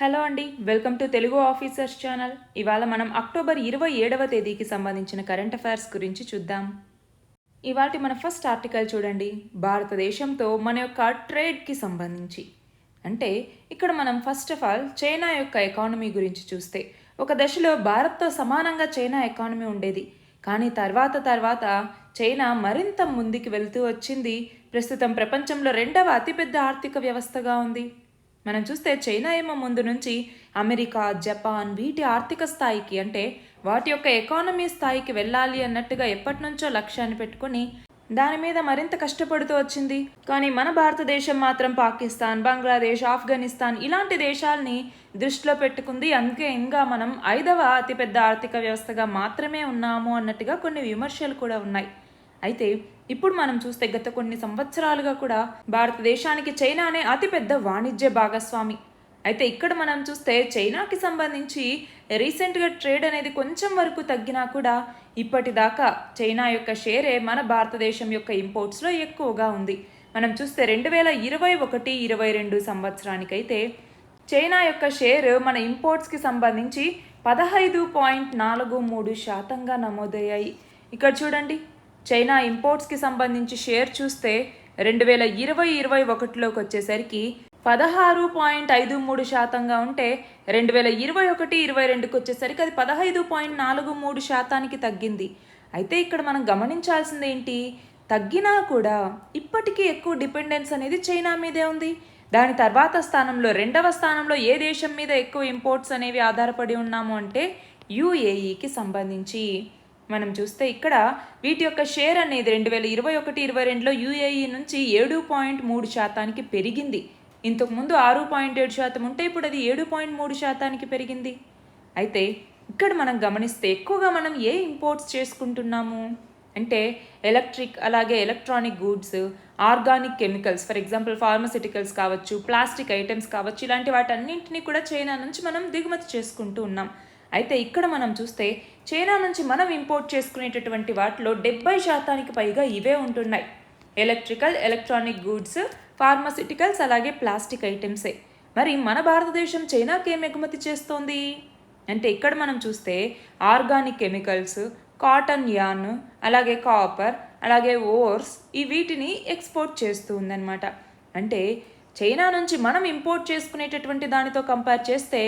Hello అండి, welcome to Telugu officers channel. ఇవాళ మనం అక్టోబర్ 27వ తేదీకి సంబంధించిన కరెంట్ అఫైర్స్ గురించి చూద్దాం. ఇవాటి మన ఫస్ట్ ఆర్టికల్ చూడండి, భారతదేశంతో మన యొక్క ట్రేడ్కి సంబంధించి. అంటే ఇక్కడ మనం ఫస్ట్ ఆఫ్ ఆల్ చైనా యొక్క ఎకానమీ గురించి చూస్తే, ఒక దశలో భారత్తో సమానంగా చైనా ఎకానమీ ఉండేది. కానీ తర్వాత చైనా మరింత ముందుకు వెళ్తూ వచ్చింది. ప్రస్తుతం ప్రపంచంలో రెండవ అతిపెద్ద ఆర్థిక వ్యవస్థగా ఉంది. మనం చూస్తే చైనా ఏమో ముందు నుంచి అమెరికా, జపాన్ వీటి ఆర్థిక స్థాయికి, అంటే వాటి యొక్క ఎకానమీ స్థాయికి వెళ్ళాలి అన్నట్టుగా ఎప్పటి నుంచో లక్ష్యాన్ని పెట్టుకొని దాని మీద మరింత కష్టపడుతూ వచ్చింది. కానీ మన భారతదేశం మాత్రం పాకిస్తాన్, బంగ్లాదేశ్, ఆఫ్ఘనిస్తాన్ ఇలాంటి దేశాలని దృష్టిలో పెట్టుకుంది. అందుకే ఇంకా మనం 5వ అతిపెద్ద ఆర్థిక వ్యవస్థగా మాత్రమే ఉన్నాము అన్నట్టుగా కొన్ని విమర్శలు కూడా ఉన్నాయి. అయితే ఇప్పుడు మనం చూస్తే గత కొన్ని సంవత్సరాలుగా కూడా భారతదేశానికి చైనానే అతిపెద్ద వాణిజ్య భాగస్వామి. అయితే ఇక్కడ మనం చూస్తే చైనాకి సంబంధించి రీసెంట్గా ట్రేడ్ అనేది కొంచెం వరకు తగ్గినా కూడా ఇప్పటిదాకా చైనా యొక్క షేరే మన భారతదేశం యొక్క ఇంపోర్ట్స్లో ఎక్కువగా ఉంది. మనం చూస్తే 2021-22 సంవత్సరానికైతే చైనా యొక్క షేర్ మన ఇంపోర్ట్స్కి సంబంధించి 15.43% నమోదయ్యాయి. ఇక్కడ చూడండి, చైనా ఇంపోర్ట్స్కి సంబంధించి షేర్ చూస్తే 2020-21లోకి వచ్చేసరికి 16.53%గా ఉంటే 2021-22కి వచ్చేసరికి అది 15.43%కి తగ్గింది. అయితే ఇక్కడ మనం గమనించాల్సింది ఏంటి, తగ్గినా కూడా ఇప్పటికీ ఎక్కువ డిపెండెన్స్ అనేది చైనా మీదే ఉంది. దాని తర్వాత స్థానంలో, రెండవ స్థానంలో ఏ దేశం మీద ఎక్కువ ఇంపోర్ట్స్ అనేవి ఆధారపడి ఉన్నాము అంటే యుఏఈకి సంబంధించి. మనం చూస్తే ఇక్కడ వీటి యొక్క షేర్ అనేది 2021-22లో యుఏఈ నుంచి 7.3%కి పెరిగింది. ఇంతకుముందు 6.7% ఉంటే ఇప్పుడు అది 7.3%కి పెరిగింది. అయితే ఇక్కడ మనం గమనిస్తే ఎక్కువగా మనం ఏ ఇంపోర్ట్స్ చేసుకుంటున్నాము అంటే ఎలక్ట్రిక్, అలాగే electronic goods, organic chemicals, for example pharmaceuticals కావచ్చు, ప్లాస్టిక్ ఐటమ్స్ కావచ్చు, ఇలాంటి వాటన్నింటినీ కూడా చైనా నుంచి మనం దిగుమతి చేసుకుంటూ ఉన్నాం. అయితే ఇక్కడ మనం చూస్తే చైనా నుంచి మనం ఇంపోర్ట్ చేసుకునేటటువంటి వాటిలో 70%కి పైగా ఇవే ఉంటున్నాయి. ఎలక్ట్రికల్, ఎలక్ట్రానిక్ గూడ్స్, ఫార్మసిటికల్స్, అలాగే ప్లాస్టిక్ ఐటమ్సే. మరి మన భారతదేశం చైనాకి ఏం ఎగుమతి చేస్తోంది అంటే ఇక్కడ మనం చూస్తే ఆర్గానిక్ కెమికల్స్, కాటన్ యాన్, అలాగే కాపర్, అలాగే ఓర్స్ ఈ వీటిని ఎక్స్పోర్ట్ చేస్తూ ఉందన్నమాట. అంటే చైనా నుంచి మనం ఇంపోర్ట్ చేసుకునేటటువంటి దానితో కంపేర్ చేస్తే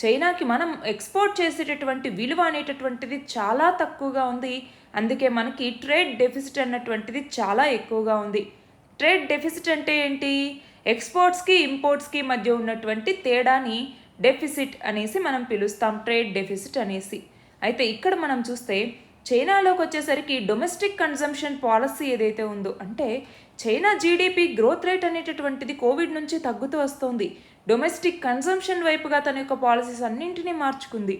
చైనాకి మనం ఎక్స్పోర్ట్ చేసేటటువంటి విలువ అనేటటువంటిది చాలా తక్కువగా ఉంది. అందుకే మనకి ట్రేడ్ డెఫిసిట్ అన్నటువంటిది చాలా ఎక్కువగా ఉంది. ట్రేడ్ డెఫిసిట్ అంటే ఏంటి, ఎక్స్పోర్ట్స్కి ఇంపోర్ట్స్కి మధ్య ఉన్నటువంటి తేడాని డెఫిసిట్ అనేసి మనం పిలుస్తాం, ట్రేడ్ డెఫిసిట్ అనేసి. అయితే ఇక్కడ మనం చూస్తే చైనాలోకి వచ్చేసరికి డొమెస్టిక్ కన్జంప్షన్ పాలసీ ఏదైతే ఉందో, అంటే చైనా జీడిపి గ్రోత్ రేట్ అనేటటువంటిది కోవిడ్ నుంచి తగ్గుతూ వస్తుంది. డొమెస్టిక్ కన్జంప్షన్ వైపుగా తన యొక్క పాలసీస్ అన్నింటినీ మార్చుకుంది.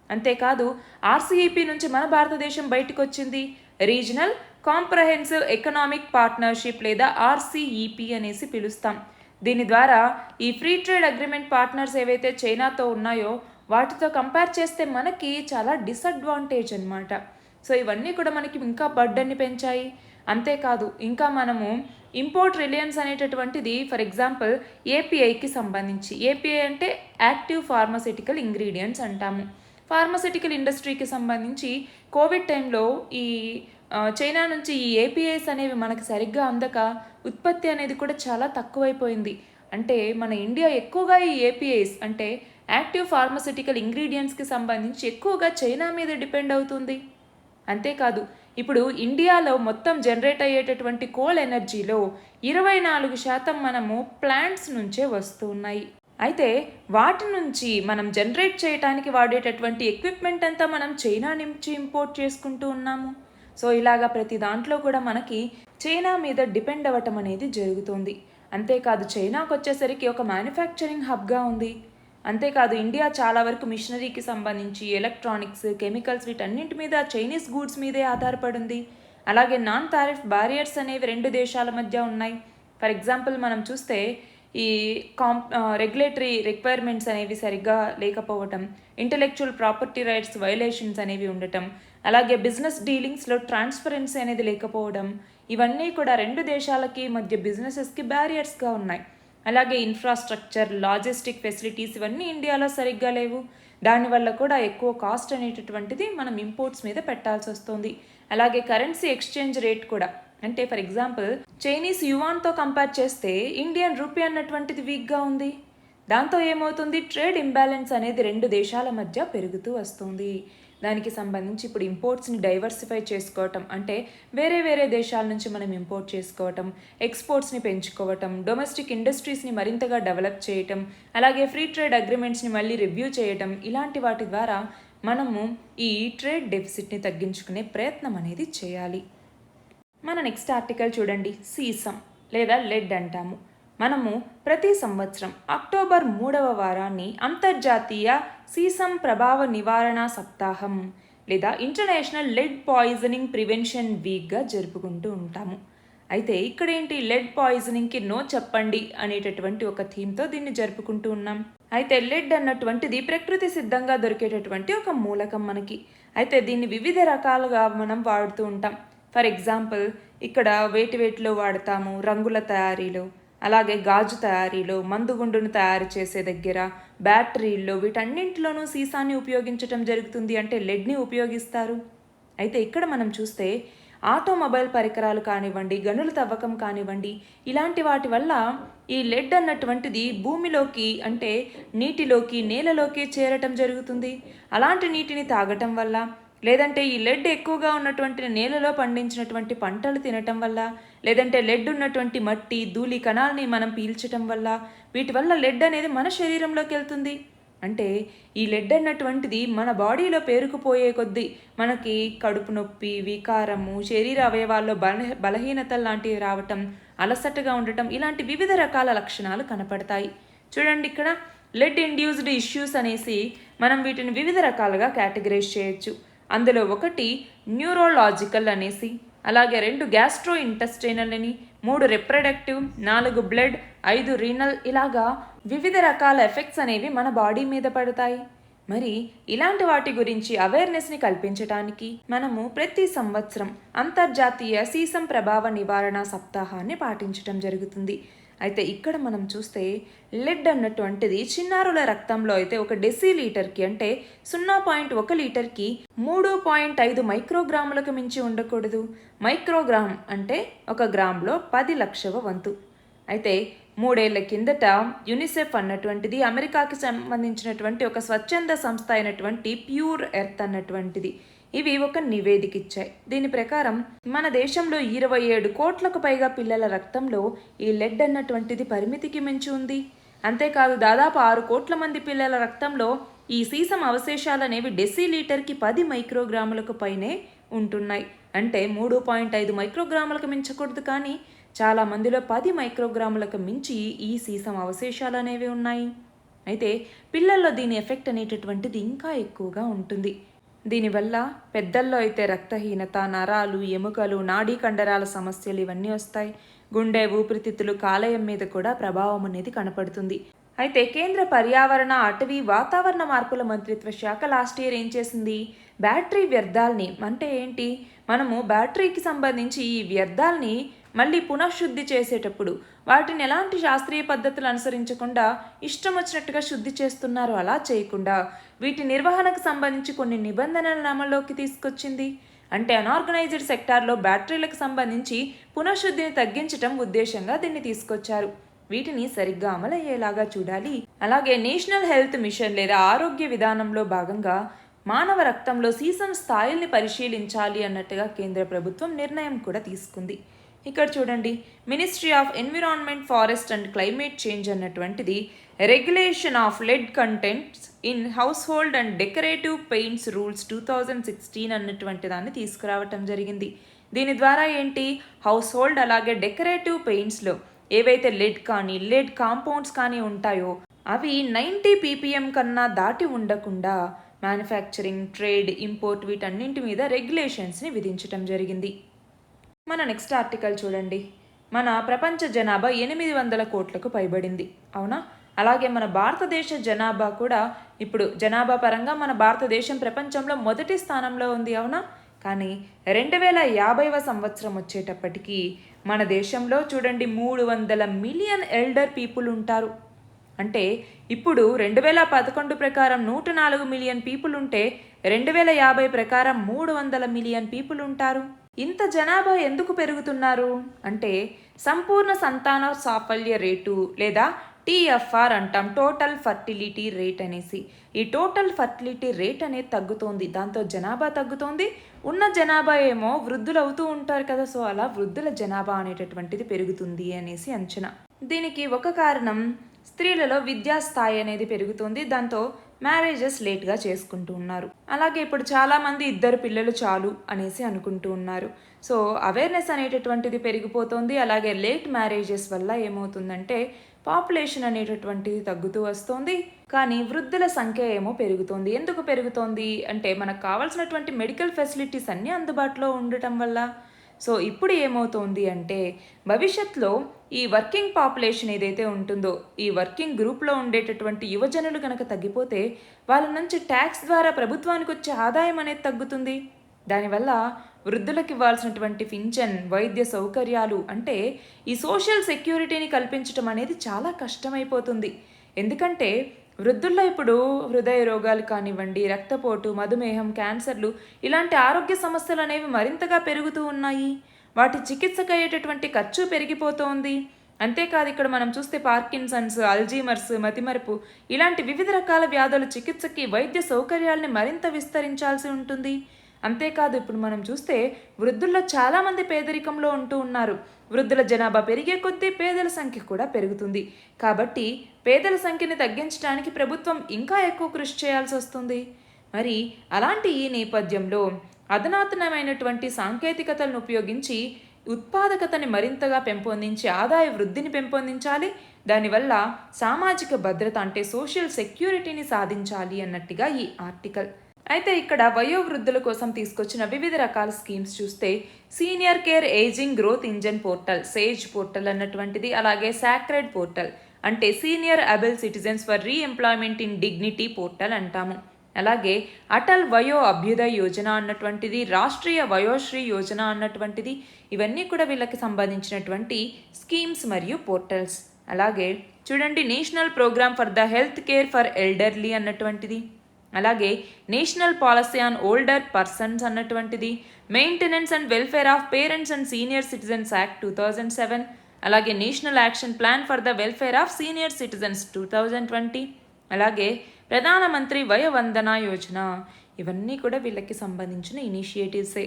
అంతేకాదు ఆర్సీఈపీ నుంచి మన భారతదేశం బయటకు వచ్చింది. రీజనల్ కాంప్రహెన్సివ్ ఎకనామిక్ పార్ట్నర్షిప్ లేదా ఆర్సీఈపీ అనేసి పిలుస్తాం. దీని ద్వారా ఈ ఫ్రీ ట్రేడ్ అగ్రిమెంట్ పార్ట్నర్స్ ఏవైతే చైనాతో ఉన్నాయో వాటితో కంపేర్ చేస్తే మనకి చాలా డిసడ్వాంటేజ్ అన్నమాట. సో ఇవన్నీ కూడా మనకి ఇంకా బర్డన్ని పెంచాయి. అంతేకాదు ఇంకా మనము ఇంపోర్ట్ రిలయన్స్ అనేటటువంటిది, ఫర్ ఎగ్జాంపుల్ ఏపీఐకి సంబంధించి, ఏపీఐ అంటే యాక్టివ్ ఫార్మసిటికల్ ఇంగ్రీడియంట్స్ అంటాము. ఫార్మసిటికల్ ఇండస్ట్రీకి సంబంధించి కోవిడ్ టైంలో ఈ చైనా నుంచి ఈ ఏపీఐస్ అనేవి మనకి సరిగ్గా అందక ఉత్పత్తి అనేది కూడా చాలా తక్కువైపోయింది. అంటే మన ఇండియా ఎక్కువగా ఈ ఏపీఐస్ అంటే యాక్టివ్ ఫార్మసిటికల్ ఇంగ్రీడియంట్స్కి సంబంధించి ఎక్కువగా చైనా మీద డిపెండ్ అవుతుంది. అంతేకాదు ఇప్పుడు ఇండియాలో మొత్తం జనరేట్ అయ్యేటటువంటి కోల్ ఎనర్జీలో 24% మనము ప్లాంట్స్ నుంచే వస్తున్నాయి. అయితే వాటి నుంచి మనం జనరేట్ చేయడానికి వాడేటటువంటి ఎక్విప్మెంట్ అంతా మనం చైనా నుంచి ఇంపోర్ట్ చేసుకుంటూ ఉన్నాము. సో ఇలాగా ప్రతి దాంట్లో కూడా మనకి చైనా మీద డిపెండ్ అవ్వటం అనేది జరుగుతుంది. అంతేకాదు చైనాకు వచ్చేసరికి ఒక మ్యానుఫ్యాక్చరింగ్ హబ్గా ఉంది. అంతేకాదు ఇండియా చాలా వరకు మిషనరీకి సంబంధించి ఎలక్ట్రానిక్స్, కెమికల్స్ వీటన్నింటి మీద చైనీస్ గూడ్స్ మీదే ఆధారపడింది. అలాగే నాన్ టారిఫ్ బ్యారియర్స్ అనేవి రెండు దేశాల మధ్య ఉన్నాయి. ఫర్ ఎగ్జాంపుల్ మనం చూస్తే ఈ రెగ్యులేటరీ రిక్వైర్మెంట్స్ అనేవి సరిగ్గా లేకపోవటం, ఇంటెలెక్చువల్ ప్రాపర్టీ రైట్స్ వైలేషన్స్ అనేవి ఉండటం, అలాగే బిజినెస్ డీలింగ్స్లో ట్రాన్స్పరెన్సీ అనేది లేకపోవడం, ఇవన్నీ కూడా రెండు దేశాలకి మధ్య బిజినెసెస్కి బ్యారియర్స్గా ఉన్నాయి. అలాగే ఇన్ఫ్రాస్ట్రక్చర్, లాజిస్టిక్ ఫెసిలిటీస్ ఇవన్నీ ఇండియాలో సరిగ్గా లేవు. దానివల్ల కూడా ఎక్కువ కాస్ట్ అనేటటువంటిది మనం ఇంపోర్ట్స్ మీద పెట్టాల్సి వస్తుంది. అలాగే కరెన్సీ ఎక్స్చేంజ్ రేట్ కూడా, అంటే ఫర్ ఎగ్జాంపుల్ చైనీస్ యువాన్తో కంపేర్ చేస్తే ఇండియన్ రూపీ అన్నటువంటిది వీక్గా ఉంది. దాంతో ఏమవుతుంది, ట్రేడ్ ఇంబ్యాలెన్స్ అనేది రెండు దేశాల మధ్య పెరుగుతూ వస్తుంది. దానికి సంబంధించి ఇప్పుడు ఇంపోర్ట్స్ని డైవర్సిఫై చేసుకోవటం, అంటే వేరే వేరే దేశాల నుంచి మనం ఇంపోర్ట్ చేసుకోవటం, ఎక్స్పోర్ట్స్ని పెంచుకోవటం, డొమెస్టిక్ ఇండస్ట్రీస్ని మరింతగా డెవలప్ చేయటం, అలాగే ఫ్రీ ట్రేడ్ అగ్రిమెంట్స్ని మళ్ళీ రివ్యూ చేయటం, ఇలాంటి వాటి ద్వారా మనము ఈ ట్రేడ్ డెఫిసిట్ని తగ్గించుకునే ప్రయత్నం అనేది చేయాలి. మన నెక్స్ట్ ఆర్టికల్ చూడండి, సీసం లేదా లెడ్ అంటాము. మనము ప్రతి సంవత్సరం అక్టోబర్ 3వ వారాన్ని అంతర్జాతీయ సీసం ప్రభావ నివారణ సప్తాహం లేదా ఇంటర్నేషనల్ లెడ్ పాయిజనింగ్ ప్రివెన్షన్ వీక్గా జరుపుకుంటూ ఉంటాము. అయితే ఇక్కడ ఏంటి, లెడ్ పాయిజనింగ్కి నో చెప్పండి అనేటటువంటి ఒక థీమ్తో దీన్ని జరుపుకుంటూ ఉన్నాం. అయితే లెడ్ అన్నటువంటిది ప్రకృతి సిద్ధంగా దొరికేటటువంటి ఒక మూలకం మనకి. అయితే దీన్ని వివిధ రకాలుగా మనం వాడుతూ ఉంటాం. ఫర్ ఎగ్జాంపుల్ ఇక్కడ వేటిలో వాడతాము, రంగుల తయారీలో, అలాగే గాజు తయారీలో, మందుగుండును తయారు చేసే దగ్గర, బ్యాటరీల్లో, వీటన్నింటిలోనూ సీసాన్ని ఉపయోగించటం జరుగుతుంది, అంటే లెడ్ని ఉపయోగిస్తారు. అయితే ఇక్కడ మనం చూస్తే ఆటోమొబైల్ పరికరాలు కానివ్వండి, గనుల తవ్వకం కానివ్వండి, ఇలాంటి వాటి వల్ల ఈ లెడ్ అన్నటువంటిది భూమిలోకి, అంటే నీటిలోకి, నేలలోకి చేరటం జరుగుతుంది. అలాంటి నీటిని తాగటం వల్ల, లేదంటే ఈ లెడ్ ఎక్కువగా ఉన్నటువంటి నేలలో పండించినటువంటి పంటలు తినటం వల్ల, లేదంటే లెడ్ ఉన్నటువంటి మట్టి, ధూళి కణాలని మనం పీల్చటం వల్ల, వీటి వల్ల లెడ్ అనేది మన శరీరంలోకి వెళ్తుంది. అంటే ఈ లెడ్ అన్నటువంటిది మన బాడీలో పేరుకుపోయే కొద్దీ మనకి కడుపు నొప్పి, వికారము, శరీర అవయవాల్లో బలహీనతలు లాంటివి రావటం, అలసటగా ఉండటం, ఇలాంటి వివిధ రకాల లక్షణాలు కనపడతాయి. చూడండి ఇక్కడ లెడ్ ఇండ్యూస్డ్ ఇష్యూస్ అనేసి మనం వీటిని వివిధ రకాలుగా కేటగరైజ్ చేయొచ్చు. అందులో ఒకటి న్యూరోలాజికల్ అనేసి, అలాగే 2 గ్యాస్ట్రో ఇంటెస్టైనల్ అని, 3 రిప్రొడక్టివ్, 4 బ్లడ్, 5 రీనల్, ఇలాగా వివిధ రకాల ఎఫెక్ట్స్ అనేవి మన బాడీ మీద పడతాయి. మరి ఇలాంటి వాటి గురించి అవేర్నెస్ని కల్పించడానికి మనము ప్రతి సంవత్సరం అంతర్జాతీయ సీసం ప్రభావ నివారణ సప్తాహాన్ని పాటించడం జరుగుతుంది. అయితే ఇక్కడ మనం చూస్తే లెడ్ అన్నటువంటిది చిన్నారుల రక్తంలో అయితే 1 డెసిలీటర్కి, అంటే 0.1 లీటర్కి 3.5 మైక్రోగ్రాములకు మించి ఉండకూడదు. మైక్రోగ్రామ్ అంటే 1 గ్రామ్లో 10 లక్షవ వంతు. అయితే 3 ఏళ్ల కిందట యునిసెఫ్ అన్నటువంటిది అమెరికాకి సంబంధించినటువంటి ఒక స్వచ్ఛంద సంస్థ అయినటువంటి ప్యూర్ ఎర్త్ అన్నటువంటిది, ఇవి ఒక నివేదిక ఇచ్చాయి. దీని ప్రకారం మన దేశంలో 27 కోట్లకు పైగా పిల్లల రక్తంలో ఈ లెడ్ అన్నటువంటిది పరిమితికి మించి ఉంది. అంతేకాదు దాదాపు 6 కోట్ల మంది పిల్లల రక్తంలో ఈ సీసం అవశేషాలు అనేవి డెసిలీటర్కి 10 మైక్రోగ్రాములకు పైనే ఉంటున్నాయి. అంటే 3.5 మైక్రోగ్రాములకు మించకూడదు, కానీ చాలా మందిలో 10 మైక్రోగ్రాములకు మించి ఈ సీసం అవశేషాలు అనేవి ఉన్నాయి. అయితే పిల్లల్లో దీని ఎఫెక్ట్ అనేటటువంటిది ఇంకా ఎక్కువగా ఉంటుంది. దీనివల్ల పెద్దల్లో అయితే రక్తహీనత, నరాలు, ఎముకలు, నాడీ కండరాల సమస్యలు ఇవన్నీ వస్తాయి. గుండె, ఊపిరితిత్తులు, కాలేయం మీద కూడా ప్రభావం అనేది కనపడుతుంది. అయితే కేంద్ర పర్యావరణ, అటవీ, వాతావరణ మార్పుల మంత్రిత్వ శాఖ లాస్ట్ ఇయర్ ఏం చేసింది, బ్యాటరీ వ్యర్థాలని, అంటే ఏంటి, మనము బ్యాటరీకి సంబంధించి ఈ వ్యర్థాలని మళ్ళీ పునఃశుద్ధి చేసేటప్పుడు వాటిని ఎలాంటి శాస్త్రీయ పద్ధతులు అనుసరించకుండా ఇష్టం వచ్చినట్టుగా శుద్ధి చేస్తున్నారు. అలా చేయకుండా వీటి నిర్వహణకు సంబంధించి కొన్ని నిబంధనలను అమల్లోకి తీసుకొచ్చింది. అంటే అనార్గనైజ్డ్ సెక్టార్లో బ్యాటరీలకు సంబంధించి పునఃశుద్ధిని తగ్గించడం ఉద్దేశంగా దీన్ని తీసుకొచ్చారు. వీటిని సరిగ్గా అమలయ్యేలాగా చూడాలి. అలాగే నేషనల్ హెల్త్ మిషన్ లేదా ఆరోగ్య విధానంలో భాగంగా మానవ రక్తంలో సీసం స్థాయిల్ని పరిశీలించాలి అన్నట్టుగా కేంద్ర ప్రభుత్వం నిర్ణయం కూడా తీసుకుంది. ఇక్కడ చూడండి, ministry of environment, forest and climate change అన్నటువంటిది regulation of lead contents in household and decorative paints rules 2016 అన్నటువంటి దాన్ని తీసుకురావటం జరిగింది. దీని ద్వారా ఏంటి, హౌస్ హోల్డ్ అలాగే డెకరేటివ్ పెయింట్స్లో ఏవైతే లెడ్ కానీ, లెడ్ కాంపౌండ్స్ కానీ ఉంటాయో అవి 90 ppm కన్నా దాటి ఉండకుండా మ్యానుఫ్యాక్చరింగ్, ట్రేడ్, ఇంపోర్ట్ వీటన్నింటి మీద రెగ్యులేషన్స్ని విధించటం జరిగింది. మన నెక్స్ట్ ఆర్టికల్ చూడండి, మన ప్రపంచ జనాభా 800 కోట్లకు పైబడింది, అవునా? అలాగే మన భారతదేశ జనాభా కూడా ఇప్పుడు జనాభా పరంగా మన భారతదేశం ప్రపంచంలో మొదటి స్థానంలో ఉంది, అవునా? కానీ 2050వ సంవత్సరం వచ్చేటప్పటికి మన దేశంలో చూడండి 300 మిలియన్ ఎల్డర్ పీపుల్ ఉంటారు. అంటే ఇప్పుడు 2011 ప్రకారం 104 మిలియన్ పీపుల్ ఉంటే 2050 ప్రకారం 300 మిలియన్ పీపుల్ ఉంటారు. ఇంత జనాభా ఎందుకు పెరుగుతున్నారు అంటే సంపూర్ణ సంతాన సాఫల్య రేటు లేదా టీఎఫ్ఆర్ అంటాం, టోటల్ ఫర్టిలిటీ రేట్ అనేసి. ఈ టోటల్ ఫర్టిలిటీ రేట్ అనేది తగ్గుతోంది, దాంతో జనాభా తగ్గుతోంది. ఉన్న జనాభా ఏమో వృద్ధులు అవుతూ ఉంటారు కదా, సో అలా వృద్ధుల జనాభా అనేటటువంటిది పెరుగుతుంది అనేసి అంచనా. దీనికి ఒక కారణం స్త్రీలలో విద్యా స్థాయి అనేది పెరుగుతుంది, దాంతో మ్యారేజెస్ లేట్గా చేసుకుంటూ ఉన్నారు. అలాగే ఇప్పుడు చాలామంది 2 పిల్లలు చాలు అనేసి అనుకుంటూ ఉన్నారు. సో అవేర్నెస్ అనేటటువంటిది పెరిగిపోతుంది. అలాగే లేట్ మ్యారేజెస్ వల్ల ఏమవుతుందంటే పాపులేషన్ అనేటటువంటిది తగ్గుతూ వస్తుంది, కానీ వృద్ధుల సంఖ్య ఏమో పెరుగుతోంది. ఎందుకు పెరుగుతోంది అంటే మనకు కావాల్సినటువంటి మెడికల్ ఫెసిలిటీస్ అన్నీ అందుబాటులో ఉండటం వల్ల. సో ఇప్పుడు ఏమవుతోంది అంటే భవిష్యత్తులో ఈ వర్కింగ్ పాపులేషన్ ఏదైతే ఉంటుందో, ఈ వర్కింగ్ గ్రూప్లో ఉండేటటువంటి యువజనులు కనుక తగ్గిపోతే వాళ్ళ నుంచి ట్యాక్స్ ద్వారా ప్రభుత్వానికి వచ్చే ఆదాయం అనేది తగ్గుతుంది. దానివల్ల వృద్ధులకు ఇవ్వాల్సినటువంటి పింఛన్, వైద్య సౌకర్యాలు అంటే ఈ సోషల్ సెక్యూరిటీని కల్పించడం అనేది చాలా కష్టమైపోతుంది. ఎందుకంటే వృద్ధుల్లో ఇప్పుడు హృదయ రోగాలు కానివ్వండి, రక్తపోటు, మధుమేహం, క్యాన్సర్లు ఇలాంటి ఆరోగ్య సమస్యలు అనేవి మరింతగా పెరుగుతూ ఉన్నాయి. వాటి చికిత్సకు అయ్యేటటువంటి ఖర్చు పెరిగిపోతోంది. అంతేకాదు ఇక్కడ మనం చూస్తే పార్కిన్సన్స్, అల్జీమర్స్, మతిమరుపు ఇలాంటి వివిధ రకాల వ్యాధుల చికిత్సకి వైద్య సౌకర్యాలని మరింత విస్తరించాల్సి ఉంటుంది. అంతేకాదు ఇప్పుడు మనం చూస్తే వృద్ధుల్లో చాలామంది పేదరికంలో ఉంటూ ఉన్నారు. వృద్ధుల జనాభా పెరిగే కొద్దీ పేదల సంఖ్య కూడా పెరుగుతుంది. కాబట్టి పేదల సంఖ్యని తగ్గించడానికి ప్రభుత్వం ఇంకా ఎక్కువ కృషి చేయాల్సి వస్తుంది. మరి అలాంటి ఈ నేపథ్యంలో అధునాతనమైనటువంటి సాంకేతికతలను ఉపయోగించి ఉత్పాదకతని మరింతగా పెంపొందించి ఆదాయ వృద్ధిని పెంపొందించాలి. దానివల్ల సామాజిక భద్రత అంటే సోషల్ సెక్యూరిటీని సాధించాలి అన్నట్టుగా ఈ ఆర్టికల్. అయితే ఇక్కడ వయోవృద్ధుల కోసం తీసుకొచ్చిన వివిధ రకాల స్కీమ్స్ చూస్తే senior care ageing growth engine portal, SAGE portal అన్నటువంటిది, అలాగే సాక్రెడ్ పోర్టల్ అంటే senior able citizens for reemployment in dignity portal అంటాము. అలాగే అటల్ వయో అభ్యుదయ్ యోజన అన్నటువంటిది, రాష్ట్రీయ వయోశ్రీ యోజన అన్నటువంటిది, ఇవన్నీ కూడా వీళ్ళకి సంబంధించినటువంటి స్కీమ్స్ మరియు పోర్టల్స్. అలాగే చూడండి national programme for the health care for elderly అన్నటువంటిది, అలాగే national policy on older persons అన్నటువంటిది, maintenance and welfare of parents and senior citizens act 2007, అలాగే national action plan for the welfare of senior citizens 2020, అలాగే ప్రధానమంత్రి వయ వందన యోజన. ఇవన్నీ కూడా వీళ్ళకి సంబంధించిన ఇనిషియేటివ్సే.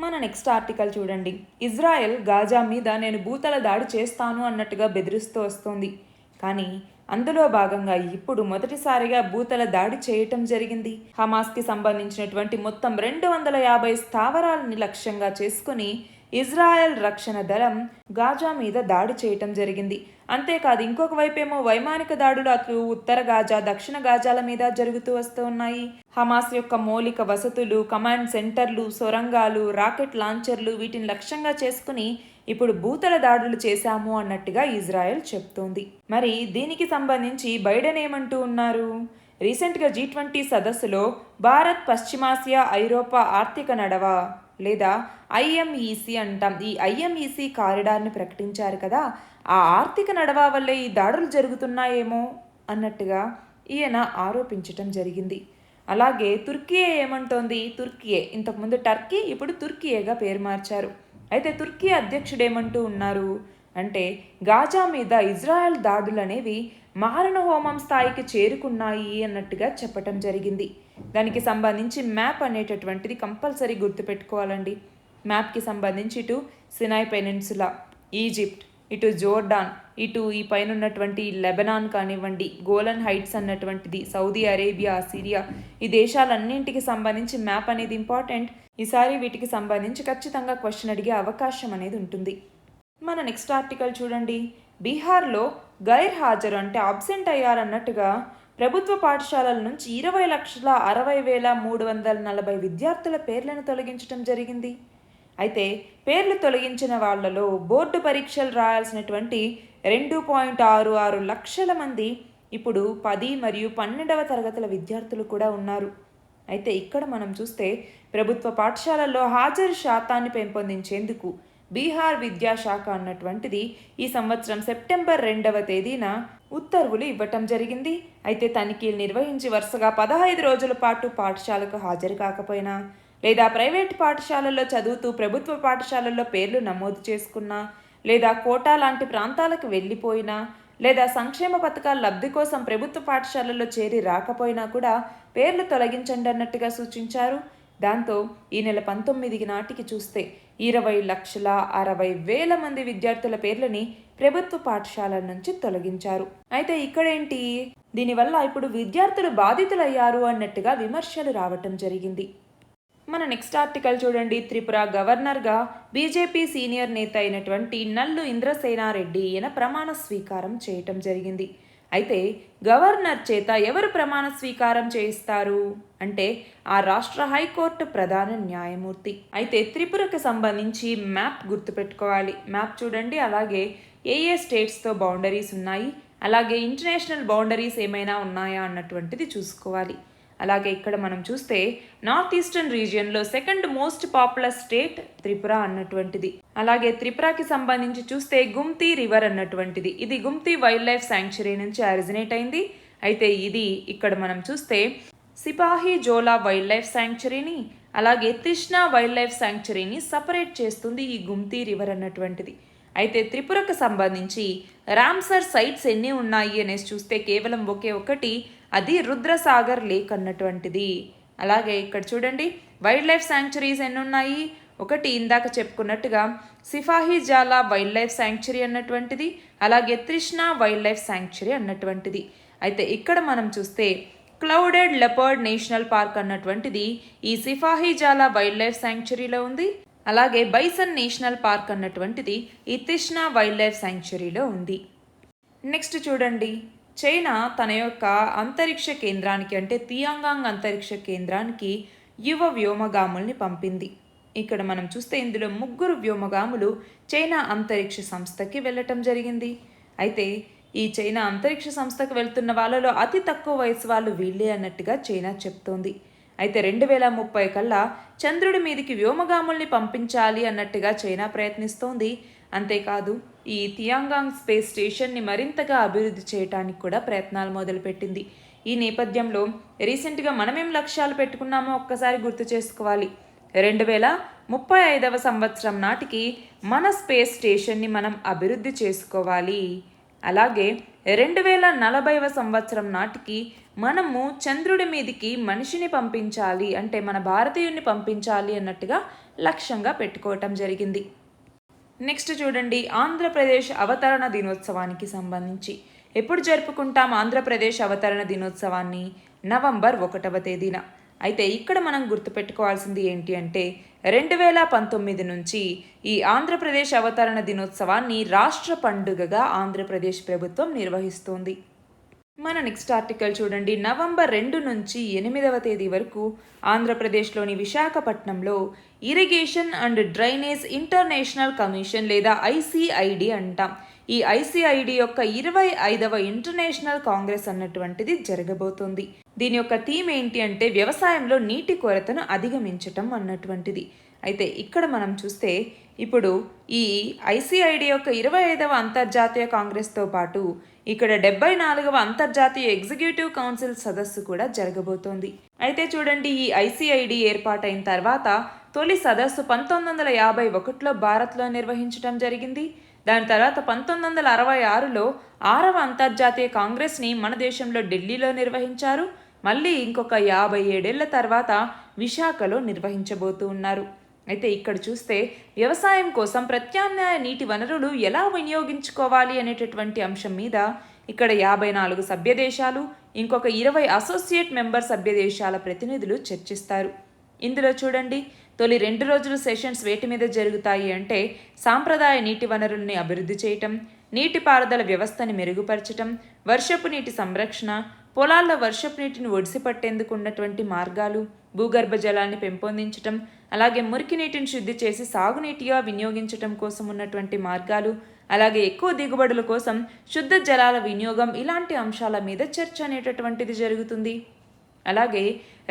మన నెక్స్ట్ ఆర్టికల్ చూడండి. ఇజ్రాయెల్ గాజా మీద నేను భూతల దాడి చేస్తాను అన్నట్టుగా బెదిరిస్తూ వస్తోంది, కానీ అందులో భాగంగా ఇప్పుడు మొదటిసారిగా భూతల దాడి చేయటం జరిగింది. హమాస్కి సంబంధించినటువంటి మొత్తం 250 స్థావరాలని లక్ష్యంగా చేసుకుని ఇజ్రాయెల్ రక్షణ దళం గాజా మీద దాడి చేయటం జరిగింది. అంతేకాదు ఇంకొక వైపేమో వైమానిక దాడులు అటు ఉత్తర గాజా, దక్షిణ గాజాల మీద జరుగుతూ వస్తూ ఉన్నాయి. హమాస్ యొక్క మౌలిక వసతులు, కమాండ్ సెంటర్లు, సొరంగాలు, రాకెట్ లాంచర్లు వీటిని లక్ష్యంగా చేసుకుని ఇప్పుడు భూతల దాడులు చేశాము అన్నట్టుగా ఇజ్రాయెల్ చెప్తోంది. మరి దీనికి సంబంధించి బైడెన్ ఏమంటూ ఉన్నారు? రీసెంట్గా G20 సదస్సులో భారత్, పశ్చిమాసియా, ఐరోపా ఆర్థిక నడవ లేదా IMEC అంటాం, ఈ IMEC కారిడార్ని ప్రకటించారు కదా, ఆ ఆర్థిక నడవ వల్లే ఈ దాడులు జరుగుతున్నాయేమో అన్నట్టుగా ఈయన ఆరోపించటం జరిగింది. అలాగే తుర్కియే ఏమంటోంది? తుర్కియే ఇంతకుముందు టర్కీ, ఇప్పుడు తుర్కియేగా పేరు మార్చారు. అయితే తుర్కీ అధ్యక్షుడు ఏమంటూ ఉన్నారు అంటే గాజా మీద ఇజ్రాయెల్ దాడులు అనేవి మారణ హోమం స్థాయికి చేరుకున్నాయి అన్నట్టుగా చెప్పటం జరిగింది. దానికి సంబంధించి మ్యాప్ అనేటటువంటిది కంపల్సరీ గుర్తుపెట్టుకోవాలండి. మ్యాప్కి సంబంధించి ఇటు సినాయ్ పెనిన్సులా, ఈజిప్ట్, ఇటు జోర్డాన్, ఇటు ఈ పైన ఉన్నటువంటి లెబనాన్ కానివ్వండి, గోలన్ హైట్స్ అన్నటువంటిది, సౌదీ అరేబియా, సిరియా, ఈ దేశాలన్నింటికి సంబంధించి మ్యాప్ అనేది ఇంపార్టెంట్. ఈసారి వీటికి సంబంధించి ఖచ్చితంగా క్వశ్చన్ అడిగే అవకాశం అనేది ఉంటుంది. మన నెక్స్ట్ ఆర్టికల్ చూడండి. బీహార్లో గైర్ హాజరు అంటే అబ్సెంట్ అయ్యారన్నట్టుగా ప్రభుత్వ పాఠశాలల నుంచి 20,60,340 విద్యార్థుల పేర్లను తొలగించడం జరిగింది. అయితే పేర్లు తొలగించిన వాళ్లలో బోర్డు పరీక్షలు రాయాల్సినటువంటి 2.66 లక్షల మంది ఇప్పుడు 10 మరియు 12వ తరగతుల విద్యార్థులు కూడా ఉన్నారు. అయితే ఇక్కడ మనం చూస్తే ప్రభుత్వ పాఠశాలల్లో హాజరు శాతాన్ని పెంపొందించేందుకు బీహార్ విద్యాశాఖ అన్నటువంటిది ఈ సంవత్సరం సెప్టెంబర్ 2వ తేదీన ఉత్తర్వులు ఇవ్వటం జరిగింది. అయితే తనిఖీలు నిర్వహించి వరుసగా 15 రోజుల పాటు పాఠశాలకు హాజరు కాకపోయినా లేదా ప్రైవేట్ పాఠశాలల్లో చదువుతూ ప్రభుత్వ పాఠశాలల్లో పేర్లు నమోదు చేసుకున్నా లేదా కోటా లాంటి ప్రాంతాలకు వెళ్ళిపోయినా లేదా సంక్షేమ పథకాల లబ్ధి కోసం ప్రభుత్వ పాఠశాలల్లో చేరి రాకపోయినా కూడా పేర్లు తొలగించండి అన్నట్టుగా సూచించారు. దాంతో ఈ నెల 19 నాటికి చూస్తే 20,60,000 మంది విద్యార్థుల పేర్లని ప్రభుత్వ పాఠశాలల నుంచి తొలగించారు. అయితే ఇక్కడేంటి, దీనివల్ల ఇప్పుడు విద్యార్థులు బాధితులయ్యారు అన్నట్టుగా విమర్శలు రావటం జరిగింది. మన నెక్స్ట్ ఆర్టికల్ చూడండి. త్రిపుర గవర్నర్గా బీజేపీ సీనియర్ నేత అయినటువంటి నల్లు ఇంద్రసేనారెడ్డి ఈయన ప్రమాణ స్వీకారం చేయటం జరిగింది. అయితే గవర్నర్ చేత ఎవరు ప్రమాణ స్వీకారం చేయిస్తారు అంటే ఆ రాష్ట్ర హైకోర్టు ప్రధాన న్యాయమూర్తి. అయితే త్రిపురకు సంబంధించి మ్యాప్ గుర్తుపెట్టుకోవాలి. మ్యాప్ చూడండి. అలాగే ఏ స్టేట్స్తో బౌండరీస్ ఉన్నాయి, అలాగే ఇంటర్నేషనల్ బౌండరీస్ ఏమైనా ఉన్నాయా అన్నటువంటిది చూసుకోవాలి. అలాగే ఇక్కడ మనం చూస్తే నార్త్ ఈస్టర్న్ రీజియన్లో second most popular state Tripura అన్నటువంటిది. అలాగే త్రిపురకి సంబంధించి చూస్తే గుమ్తి రివర్ అన్నటువంటిది, ఇది గుమ్తి వైల్డ్ లైఫ్ శాంక్చురీ నుంచి ఆరిజినేట్ అయింది. అయితే ఇది ఇక్కడ మనం చూస్తే సిపాహి జోలా వైల్డ్ లైఫ్ శాంక్చురీని అలాగే తృష్ణా వైల్డ్ లైఫ్ శాంక్చురీని సపరేట్ చేస్తుంది ఈ గుమ్తి రివర్ అన్నటువంటిది. అయితే త్రిపురకు సంబంధించి రామ్సర్ సైట్స్ ఎన్ని ఉన్నాయి అనేసి చూస్తే కేవలం ఒకే ఒకటి, అది రుద్రసాగర్ లేక్ అన్నటువంటిది. అలాగే ఇక్కడ చూడండి వైల్డ్ లైఫ్ శాంక్చురీస్ ఎన్ని ఉన్నాయి, ఒకటి ఇందాక చెప్పుకున్నట్టుగా సిపాహి జాలా వైల్డ్ లైఫ్ శాంక్చురీ అన్నటువంటిది, అలాగే తృష్ణా వైల్డ్ లైఫ్ శాంక్చురీ అన్నటువంటిది. అయితే ఇక్కడ మనం చూస్తే క్లౌడెడ్ లెపర్డ్ నేషనల్ పార్క్ అన్నటువంటిది ఈ సిపాహి జాలా వైల్డ్ లైఫ్ శాంక్చురీలో ఉంది. అలాగే బైసన్ నేషనల్ పార్క్ అన్నటువంటిది ఈ తృష్ణా వైల్డ్ లైఫ్ శాంక్చురీలో ఉంది. నెక్స్ట్ చూడండి, చైనా తన యొక్క అంతరిక్ష కేంద్రానికి అంటే తియాంగాంగ్ అంతరిక్ష కేంద్రానికి యువ వ్యోమగాముల్ని పంపింది. ఇక్కడ మనం చూస్తే ఇందులో 3 వ్యోమగాములు చైనా అంతరిక్ష సంస్థకి వెళ్ళటం జరిగింది. అయితే ఈ చైనా అంతరిక్ష సంస్థకు వెళ్తున్న వాళ్ళలో అతి తక్కువ వయసు వాళ్ళు వీళ్ళే అన్నట్టుగా చైనా చెప్తోంది. అయితే 2030 కల్లా చంద్రుడి మీదికి వ్యోమగాముల్ని పంపించాలి అన్నట్టుగా చైనా ప్రయత్నిస్తోంది. అంతేకాదు ఈ తియాంగాంగ్ స్పేస్ స్టేషన్ని మరింతగా అభివృద్ధి చేయడానికి కూడా ప్రయత్నాలు మొదలుపెట్టింది. ఈ నేపథ్యంలో రీసెంట్గా మనమేం లక్ష్యాలు పెట్టుకున్నామో ఒక్కసారి గుర్తు చేసుకోవాలి. 2035వ సంవత్సరం నాటికి మన స్పేస్ స్టేషన్ని మనం అభివృద్ధి చేసుకోవాలి. అలాగే 2040వ సంవత్సరం నాటికి మనము చంద్రుడి మీదికి మనిషిని పంపించాలి, అంటే మన భారతీయుడిని పంపించాలి అన్నట్టుగా లక్ష్యంగా పెట్టుకోవటం జరిగింది. నెక్స్ట్ చూడండి, ఆంధ్రప్రదేశ్ అవతరణ దినోత్సవానికి సంబంధించి ఎప్పుడు జరుపుకుంటాం ఆంధ్రప్రదేశ్ అవతరణ దినోత్సవాన్ని? నవంబర్ 1వ తేదీన. అయితే ఇక్కడ మనం గుర్తుపెట్టుకోవాల్సింది ఏంటి అంటే 2019 నుంచి ఈ ఆంధ్రప్రదేశ్ అవతరణ దినోత్సవాన్ని రాష్ట్ర పండుగగా ఆంధ్రప్రదేశ్ ప్రభుత్వం నిర్వహిస్తోంది. మన నెక్స్ట్ ఆర్టికల్ చూడండి, నవంబర్ 2 నుంచి 8వ తేదీ వరకు ఆంధ్రప్రదేశ్లోని విశాఖపట్నంలో irrigation and drainage international commission లేదా ICID అంటాం. ఈ ICID యొక్క 25వ ఇంటర్నేషనల్ కాంగ్రెస్ అన్నటువంటిది జరగబోతోంది. దీని యొక్క థీమ్ ఏంటి అంటే వ్యవసాయంలో నీటి కొరతను అధిగమించటం అన్నటువంటిది. అయితే ఇక్కడ మనం చూస్తే ఇప్పుడు ఈ ICID యొక్క 25వ అంతర్జాతీయ కాంగ్రెస్తో పాటు ఇక్కడ 74వ అంతర్జాతీయ ఎగ్జిక్యూటివ్ కౌన్సిల్ సదస్సు కూడా జరగబోతోంది. అయితే చూడండి, ఈ ICID ఏర్పాటైన తర్వాత తొలి సదస్సు 1951లో భారత్లో నిర్వహించడం జరిగింది. దాని తర్వాత 1966లో 6వ అంతర్జాతీయ కాంగ్రెస్ని మన దేశంలో ఢిల్లీలో నిర్వహించారు. మళ్ళీ ఇంకొక 57 ఏళ్ల తర్వాత విశాఖలో నిర్వహించబోతూ ఉన్నారు. అయితే ఇక్కడ చూస్తే వ్యవసాయం కోసం ప్రత్యామ్నాయ నీటి వనరులు ఎలా వినియోగించుకోవాలి అనేటటువంటి అంశం మీద ఇక్కడ 54 సభ్య దేశాలు ఇంకొక 20 అసోసియేట్ మెంబర్ సభ్య దేశాల ప్రతినిధులు చర్చిస్తారు. ఇందులో చూడండి, తొలి 2 రోజులు సెషన్స్ వేటి మీద జరుగుతాయి అంటే సాంప్రదాయ నీటి వనరుల్ని అభివృద్ధి చేయటం, నీటిపారుదల వ్యవస్థని మెరుగుపరచటం, వర్షపు నీటి సంరక్షణ, పొలాల్లో వర్షపు నీటిని ఒడిసిపట్టేందుకు ఉన్నటువంటి మార్గాలు, భూగర్భ జలాన్ని పెంపొందించటం, అలాగే మురికి నీటిని శుద్ధి చేసి సాగునీటిగా వినియోగించటం కోసం ఉన్నటువంటి మార్గాలు, అలాగే ఎక్కువ దిగుబడుల కోసం శుద్ధ జలాల వినియోగం, ఇలాంటి అంశాల మీద చర్చ అనేటటువంటిది జరుగుతుంది. అలాగే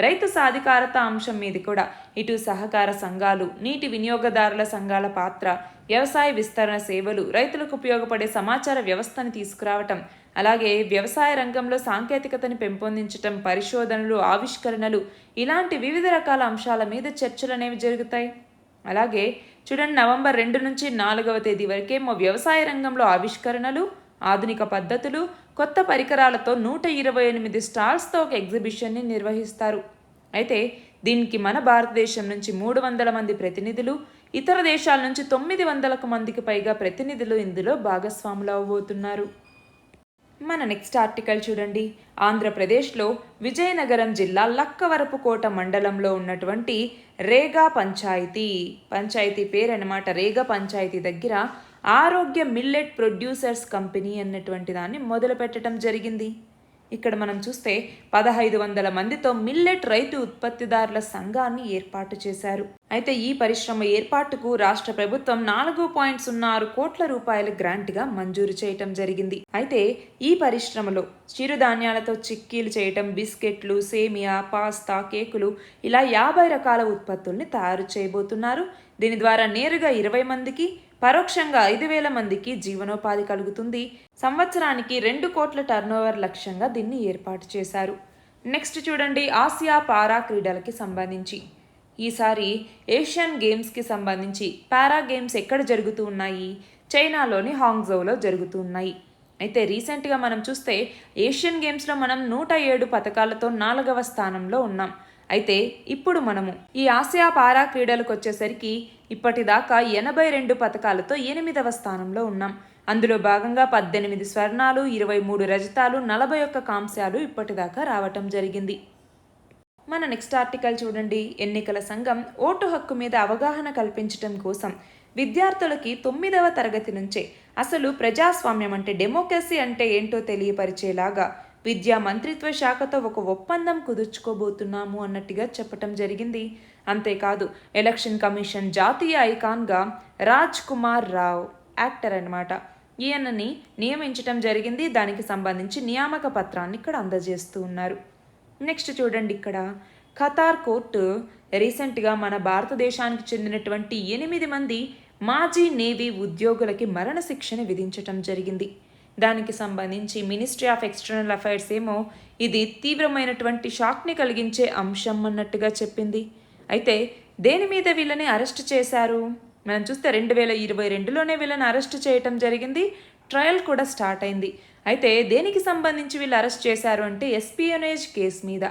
రైతు సాధికారత అంశం మీద కూడా ఇటు సహకార సంఘాలు, నీటి వినియోగదారుల సంఘాల పాత్ర, వ్యవసాయ విస్తరణ సేవలు, రైతులకు ఉపయోగపడే సమాచార వ్యవస్థను తీసుకురావటం, అలాగే వ్యవసాయ రంగంలో సాంకేతికతని పెంపొందించటం, పరిశోధనలు, ఆవిష్కరణలు, ఇలాంటి వివిధ రకాల అంశాల మీద చర్చలు అనేవి జరుగుతాయి. అలాగే చూడండి, నవంబర్ 2 నుంచి 4వ తేదీ వరకేమో వ్యవసాయ రంగంలో ఆవిష్కరణలు, ఆధునిక పద్ధతులు, కొత్త పరికరాలతో 128 స్టాల్స్తో ఒక ఎగ్జిబిషన్ని నిర్వహిస్తారు. అయితే దీనికి మన భారతదేశం నుంచి 300 మంది ప్రతినిధులు, ఇతర దేశాల నుంచి 900 మందికి పైగా ప్రతినిధులు ఇందులో భాగస్వాములు అవబోతున్నారు. మన నెక్స్ట్ ఆర్టికల్ చూడండి. ఆంధ్రప్రదేశ్లో విజయనగరం జిల్లా లక్కవరపుకోట మండలంలో ఉన్నటువంటి రేగా పంచాయతీ పేరు అన్నమాట. రేగా పంచాయతీ దగ్గర ఆరోగ్య మిల్లెట్ ప్రొడ్యూసర్స్ కంపెనీ అన్నటువంటి దాన్ని మొదలు పెట్టడం జరిగింది. ఇక్కడ మనం చూస్తే 1500 మందితో మిల్లెట్ రైతు ఉత్పత్తిదారుల సంఘాన్ని ఏర్పాటు చేశారు. అయితే ఈ పరిశ్రమ ఏర్పాటుకు రాష్ట్ర ప్రభుత్వం 4.06 కోట్ల రూపాయల గ్రాంట్గా మంజూరు చేయటం జరిగింది. అయితే ఈ పరిశ్రమలో చిరుధాన్యాలతో చిక్కీలు చేయటం, బిస్కెట్లు, సేమియా, పాస్తా, కేకులు ఇలా 50 రకాల ఉత్పత్తుల్ని తయారు చేయబోతున్నారు. దీని ద్వారా నేరుగా 20 మందికి, పరోక్షంగా 5,000 మందికి జీవనోపాధి కలుగుతుంది. సంవత్సరానికి 2 కోట్ల టర్నోవర్ లక్ష్యంగా దీన్ని ఏర్పాటు చేశారు. నెక్స్ట్ చూడండి, ఆసియా పారా క్రీడలకి సంబంధించి ఈసారి ఏషియన్ గేమ్స్కి సంబంధించి పారా గేమ్స్ ఎక్కడ జరుగుతూ ఉన్నాయి? చైనాలోని హాంగ్జౌలో జరుగుతూ ఉన్నాయి. అయితే రీసెంట్గా మనం చూస్తే ఏషియన్ గేమ్స్లో మనం 107 పథకాలతో 4వ స్థానంలో ఉన్నాం. అయితే ఇప్పుడు మనము ఈ ఆసియా పారా క్రీడలకు వచ్చేసరికి ఇప్పటిదాకా 82 పథకాలతో 8వ స్థానంలో ఉన్నాం. అందులో భాగంగా 18 స్వర్ణాలు, 23 రజతాలు, 41 కాంస్యాలు ఇప్పటిదాకా రావటం జరిగింది. మన నెక్స్ట్ ఆర్టికల్ చూడండి. ఎన్నికల సంఘం ఓటు హక్కు మీద అవగాహన కల్పించడం కోసం విద్యార్థులకి 9వ తరగతి నుంచే అసలు ప్రజాస్వామ్యం అంటే, డెమోక్రసీ అంటే ఏంటో తెలియపరిచేలాగా విద్యా మంత్రిత్వ శాఖతో ఒక ఒప్పందం కుదుర్చుకోబోతున్నాము అన్నట్టుగా చెప్పటం జరిగింది. అంతేకాదు, ఎలక్షన్ కమిషన్ జాతీయ ఐకాన్గా రాజ్ కుమార్ రావ్, యాక్టర్ అన్నమాట, ఈయనని నియమించటం జరిగింది. దానికి సంబంధించి నియామక పత్రాన్ని ఇక్కడ అందజేస్తూ ఉన్నారు. నెక్స్ట్ చూడండి, ఇక్కడ ఖతార్ కోర్టు రీసెంట్గా మన భారతదేశానికి చెందినటువంటి 8 మంది మాజీ నేవీ ఉద్యోగులకి మరణశిక్షను విధించటం జరిగింది. దానికి సంబంధించి మినిస్ట్రీ ఆఫ్ ఎక్స్టర్నల్ అఫైర్స్ ఏమో ఇది తీవ్రమైనటువంటి షాక్ని కలిగించే అంశం అన్నట్టుగా చెప్పింది. అయితే దేని మీద వీళ్ళని అరెస్ట్ చేశారు? మనం చూస్తే 2022లోనే వీళ్ళని అరెస్ట్ చేయటం జరిగింది. ట్రయల్ కూడా స్టార్ట్ అయింది. అయితే దేనికి సంబంధించి వీళ్ళు అరెస్ట్ చేశారు అంటే ఎస్పియోనేజ్ కేసు మీద.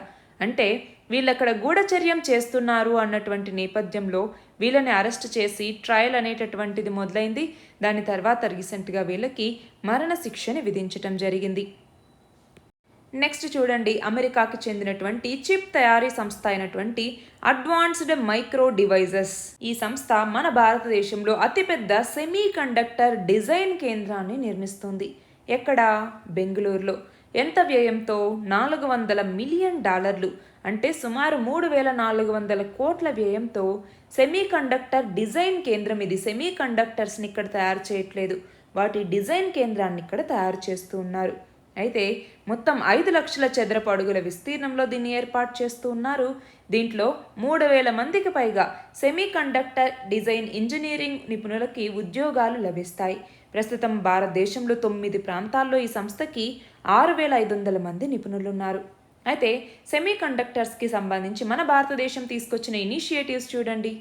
అంటే వీళ్ళక్కడ గూఢచర్యం చేస్తున్నారు అన్నటువంటి నేపథ్యంలో వీళ్ళని అరెస్ట్ చేసి ట్రయల్ అనేటటువంటిది మొదలైంది. దాని తర్వాత రీసెంట్గా వీళ్ళకి మరణ శిక్షని విధించటం జరిగింది. నెక్స్ట్ చూడండి, అమెరికాకి చెందినటువంటి చిప్ తయారీ సంస్థ అయినటువంటి అడ్వాన్స్డ్ మైక్రో డివైజెస్, ఈ సంస్థ మన భారతదేశంలో అతిపెద్ద సెమీ కండక్టర్ డిజైన్ కేంద్రాన్ని నిర్మిస్తుంది. ఎక్కడ? బెంగళూరులో. ఎంత వ్యయంతో? $400 మిలియన్, అంటే సుమారు 3,400 కోట్ల వ్యయంతో సెమీ కండక్టర్ డిజైన్ కేంద్రం ఇది. సెమీ కండక్టర్స్ని ఇక్కడ తయారు చేయట్లేదు, వాటి డిజైన్ కేంద్రాన్ని ఇక్కడ తయారు చేస్తూ ఉన్నారు. అయితే మొత్తం 5 లక్షల చదరపు అడుగుల విస్తీర్ణంలో దీన్ని ఏర్పాటు చేస్తూ ఉన్నారు. దీంట్లో 3,000 మందికి పైగా సెమీ కండక్టర్ డిజైన్ ఇంజనీరింగ్ నిపుణులకి ఉద్యోగాలు లభిస్తాయి. ప్రస్తుతం భారతదేశంలో 9 ప్రాంతాల్లో ఈ సంస్థకి 6,500 మంది నిపుణులున్నారు. అయితే సెమీ కండక్టర్స్కి సంబంధించి మన భారతదేశం తీసుకొచ్చిన ఇనిషియేటివ్స్ చూడండి.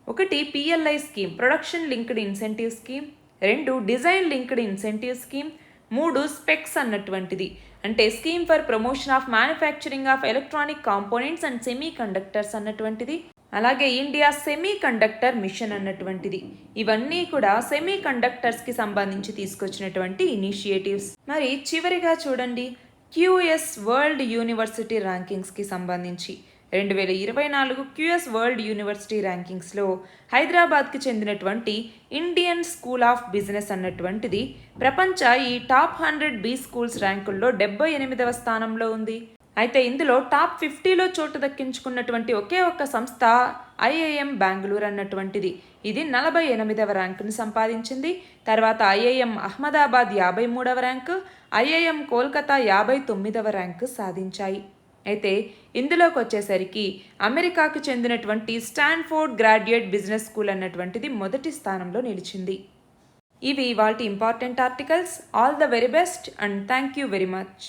1 PLI scheme, production linked incentive scheme. 2 design linked incentive scheme. 3 specs అన్నటువంటిది, అంటే scheme for promotion of manufacturing of electronic components and semi conductors అన్నటువంటిది. అలాగే ఇండియా సెమీ కండక్టర్ మిషన్ అన్నటువంటిది. ఇవన్నీ కూడా సెమీ కండక్టర్స్కి సంబంధించి తీసుకొచ్చినటువంటి ఇనిషియేటివ్స్. మరి చివరిగా చూడండి, QS వరల్డ్ యూనివర్సిటీ ర్యాంకింగ్స్కి సంబంధించి 2024 QS వరల్డ్ యూనివర్సిటీ ర్యాంకింగ్స్లో హైదరాబాద్కి చెందినటువంటి ఇండియన్ స్కూల్ ఆఫ్ బిజినెస్ అన్నటువంటిది ప్రపంచ ఈ టాప్ 100 B స్కూల్స్ ర్యాంకుల్లో 78వ స్థానంలో ఉంది. అయితే ఇందులో టాప్ 50లో చోటు దక్కించుకున్నటువంటి ఒకే ఒక్క సంస్థ IIM బెంగళూరు అన్నటువంటిది. ఇది 48వ ర్యాంకును సంపాదించింది. తర్వాత IIM అహ్మదాబాద్ 53వ ర్యాంకు, IIM కోల్కతా 59వ ర్యాంకు సాధించాయి. అయితే ఇందులోకి వచ్చేసరికి అమెరికాకు చెందినటువంటి స్టాన్ఫోర్డ్ గ్రాడ్యుయేట్ బిజినెస్ స్కూల్ అన్నటువంటిది మొదటి స్థానంలో నిలిచింది. ఇవి వాటి important articles. All the very best and thank you very much.